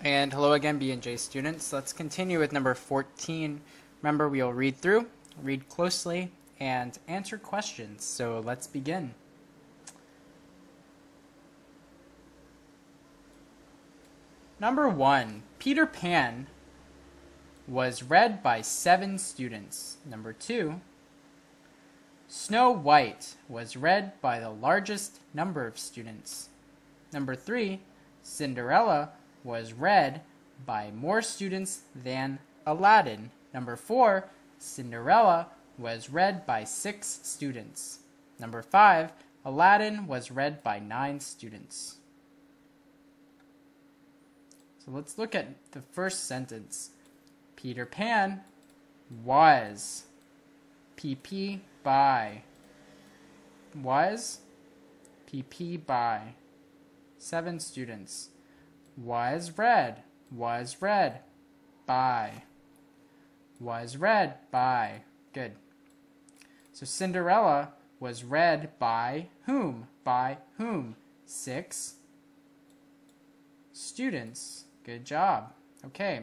And hello again, BNJ students. Let's continue with number 14. Remember, we'll read through, read closely, and answer questions. So let's begin. Number 1, Peter Pan was read by 7 students. Number 2, Snow White was read by the largest number of students. Number 3, Cinderella was read by more students than Aladdin. Number 4, Cinderella was read by 6 students. Number 5, Aladdin was read by 9 students. So let's look at the first sentence. Peter Pan was, PP by, was, PP by, 7 students. Was read by, was read by. Good. So Cinderella was read by whom? By whom? 6 students. Good job. Okay.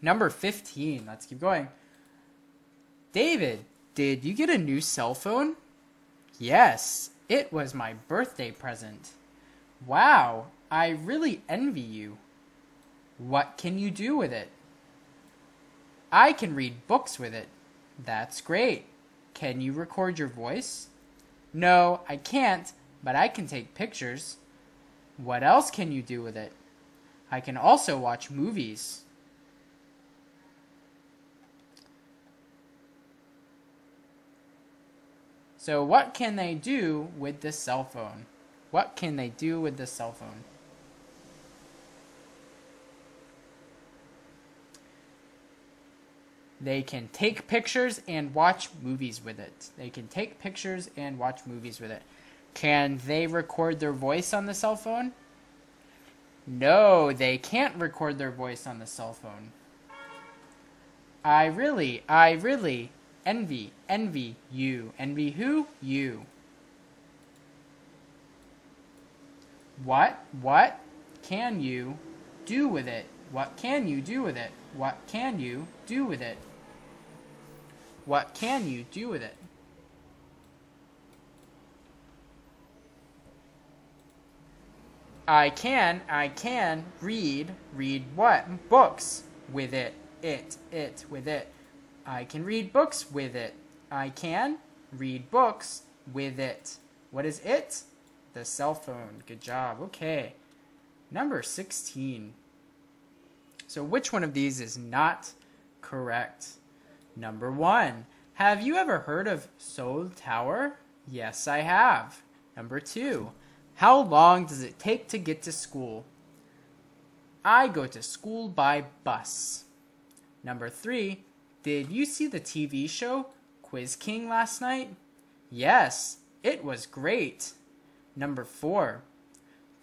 Number 15. Let's keep going. David, did you get a new cell phone? Yes, it was my birthday present. Wow, I really envy you. What can you do with it? I can read books with it. That's great. Can you record your voice? No, I can't, but I can take pictures. What else can you do with it? I can also watch movies. So what can they do with the cell phone? What can they do with the cell phone? They can take pictures and watch movies with it. They can take pictures and watch movies with it. Can they record their voice on the cell phone? No, they can't record their voice on the cell phone. I really envy you. Envy who? You. What can you do with it? What can you do with it? What can you do with it? What can you do with it? I can read what? Books with it. With it. I can read books with it. I can read books with it. What is it? The cell phone. Good job. Okay. Number 16. So which one of these is not correct? Number 1. Have you ever heard of Seoul Tower? Yes, I have. Number 2. How long does it take to get to school? I go to school by bus. Number 3. Did you see the TV show Quiz King last night? Yes, it was great. Number 4.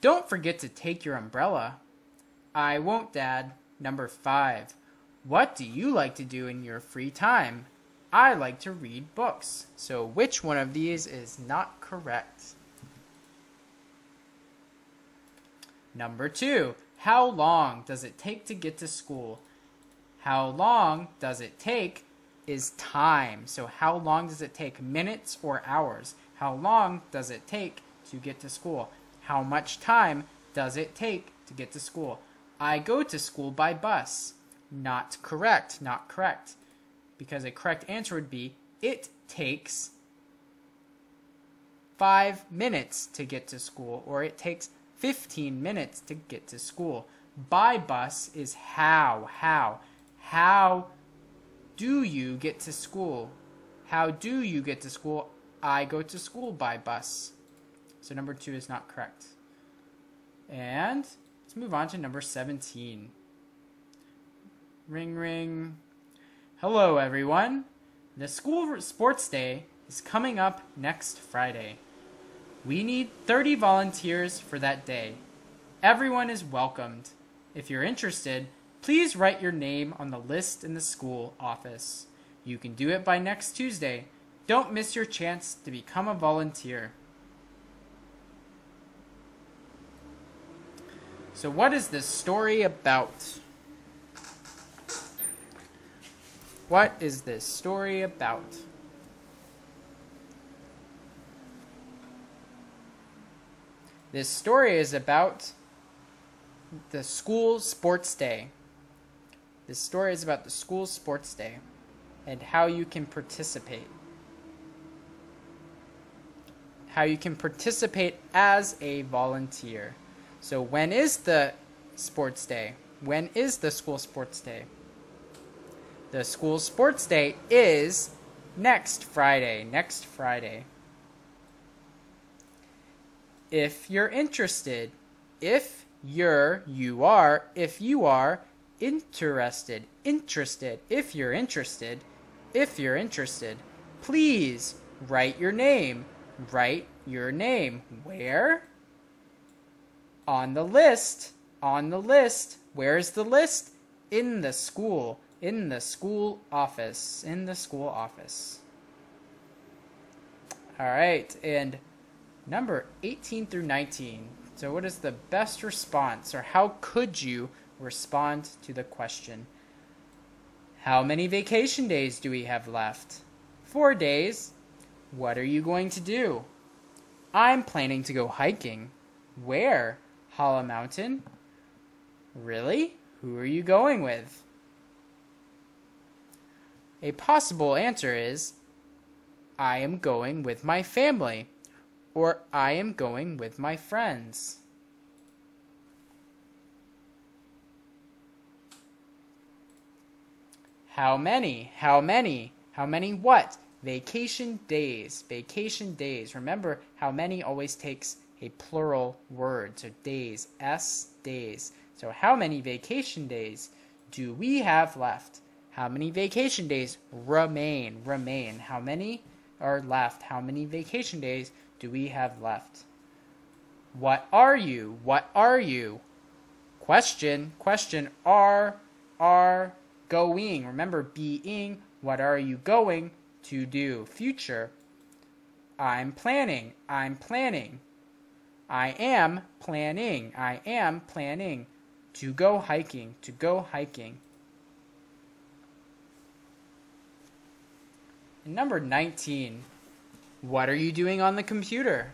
Don't forget to take your umbrella. I won't, Dad. Number 5. What do you like to do in your free time? I like to read books. So which one of these is not correct? Number 2. How long does it take to get to school? How long does it take is time. So how long does it take? Minutes or hours? How long does it take to get to school? How much time does it take to get to school? I go to school by bus. Not correct. Not correct. Because a correct answer would be, it takes 5 minutes to get to school, or it takes 15 minutes to get to school. By bus is how. How do you get to school? How do you get to school? I go to school by bus. So number 2 is not correct. And let's move on to number 17. Ring, ring. Hello, everyone. The school sports day is coming up next Friday. We need 30 volunteers for that day. Everyone is welcomed. If you're interested, please write your name on the list in the school office. You can do it by next Tuesday. Don't miss your chance to become a volunteer. So what is this story about? What is this story about? This story is about the school sports day. This story is about the school sports day and how you can participate. How you can participate as a volunteer. So when is the sports day? When is the school sports day? The school sports day is next Friday. Next Friday. If you're interested, if you are interested, if you're interested, please write your name. Write your name. Where? On the list. On the list. Where's the list? In the school. In the school office. In the school office. All right, and number 18 through 19. So what is the best response, or how could you respond to the question? How many vacation days do we have left? 4 days. What are you going to do? I'm planning to go hiking. Where? Hollow Mountain. Really? Who are you going with? A possible answer is, I am going with my family, or I am going with my friends. How many? How many? How many what? Vacation days. Vacation days. Remember, how many always takes a plural word. So days. S, days. So how many vacation days do we have left? How many vacation days remain? Remain. How many are left? How many vacation days do we have left? What are you? What are you? Question. Question. Are going. Remember, being. What are you going to do? Future. I'm planning. I'm planning. I am planning. I am planning to go hiking. To go hiking. And number 19. What are you doing on the computer?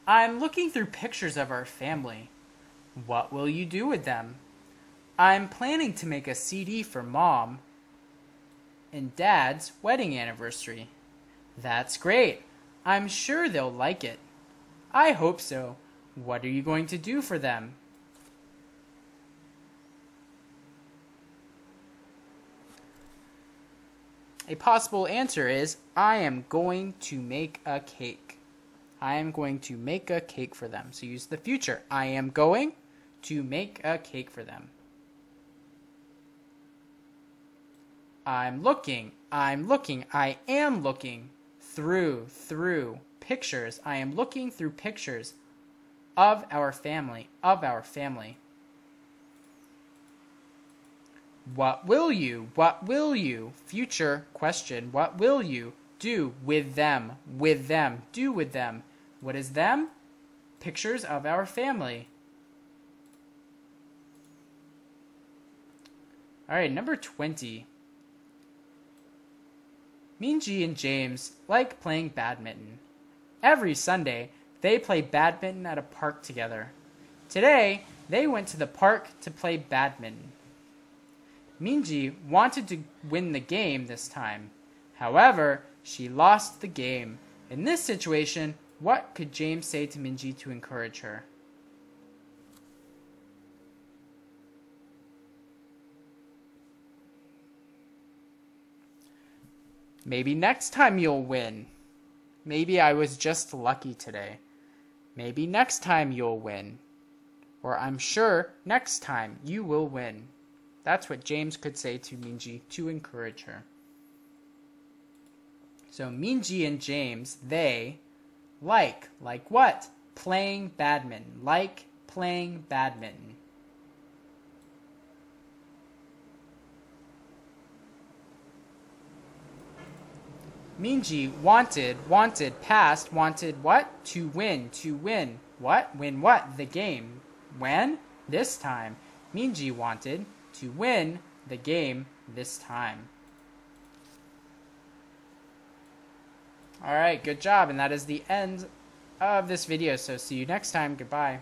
I'm looking through pictures of our family. What will you do with them? I'm planning to make a CD for Mom and Dad's wedding anniversary. That's great. I'm sure they'll like it. I hope so. What are you going to do for them? A possible answer is, I am going to make a cake. I am going to make a cake for them. So use the future. I am going to make a cake for them. I'm looking, I am looking through pictures. I am looking through pictures of our family, What will you, future question, what will you do with them, do with them? What is them? Pictures of our family. All right, number 20. Minji and James like playing badminton. Every Sunday, they play badminton at a park together. Today, they went to the park to play badminton. Minji wanted to win the game this time. However, she lost the game. In this situation, what could James say to Minji to encourage her? Maybe next time you'll win. Maybe I was just lucky today. Maybe next time you'll win. Or I'm sure next time you will win. That's what James could say to Minji to encourage her. So Minji and James, they like what? Playing badminton. Like playing badminton. Minji wanted what? To win. What? Win what? The game. When? this time. Minji wanted to win the game this time. Alright, good job. And that is the end of this video. So see you next time. Goodbye.